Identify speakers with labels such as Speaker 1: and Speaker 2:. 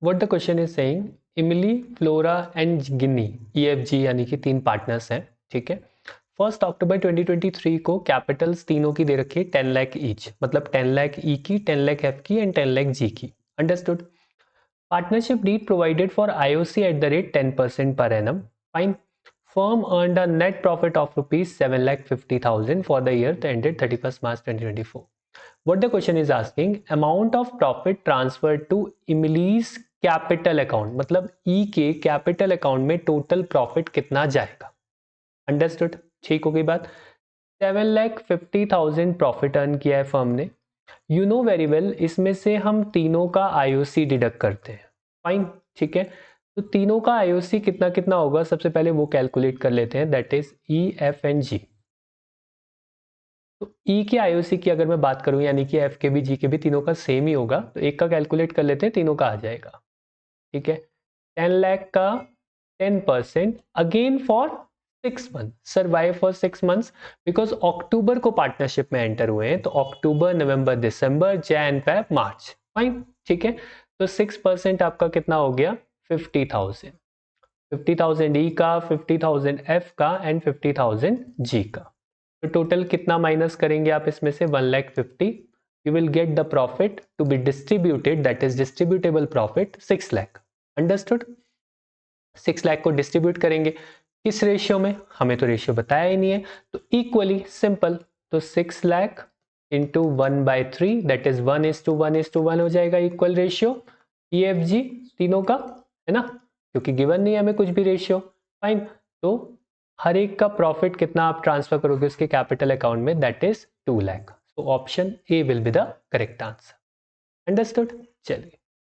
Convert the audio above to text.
Speaker 1: What the question is saying, इमली, flora and Guinea, EFG यानी कि 3 पार्टनर्स हैं, ठीक है। 1 अक्टूबर 2023 को कैपिटल्स तीनों की दे रखी है 10 लाख ईच, मतलब 10 लाख ई की, 10 लाख एफ की एंड 10 लाख जी की। Understood. Partnership deed provided for IOC at the rate 10% per annum. Fine. Firm earned a net profit of rupees 7,50,000 for the year that ended 31st March 2024. What the question is asking, amount of profit transferred to Emily's capital account, मतलब E के capital account में total profit कितना जाएगा। Understood, ठीक हो गई बात। 7,50,000 profit earn किया है फर्म ने। यू नो वेरी वेल, इसमें से हम तीनों का IOC डिडक्ट करते हैं। फाइन, ठीक है। तो तीनों का IOC कितना कितना होगा, सबसे पहले वो कैलकुलेट कर लेते हैं, that is E, F and G। तो E के IOC की अगर मैं बात करूं, यानी कि F के भी G के भी तीनों का सेम ही होगा, तो एक का कैलकुलेट कर लेते हैं, तीनों का आ जाएगा, ठीक है। 10 लाख का 10% again for 6 month, survive for 6 months, because October को पार्टनरशिप में एंटर हुए हैं, तो October, November, December, Jan, Feb, March. Fine, ठीक है। तो 6% आपका कितना हो गया, 50,000। 50,000 E का, 50,000 F का एंड 50,000 G का। तो टोटल कितना माइनस करेंगे आप इसमें से, 1,50,000। You will get the profit to be distributed, that is distributable profit 6 lakh. Understood. 6 lakh को डिस्ट्रीब्यूट करेंगे किस रेशियो में, हमें तो रेशियो बताया ही नहीं है, तो इक्वली सिंपल, तो 6 लाख इंटू 1/3, दैट इज 1:1:1 हो जाएगा, इक्वल रेशियो EFG तीनों का, है ना, क्योंकि गिवन नहीं है हमें कुछ भी रेशियो। फाइन, तो हर एक का प्रॉफिट कितना आप ट्रांसफर करोगे उसके कैपिटल अकाउंट में, दैट इज 2 लाख। तो option A will be the correct answer. Understood, चलिए।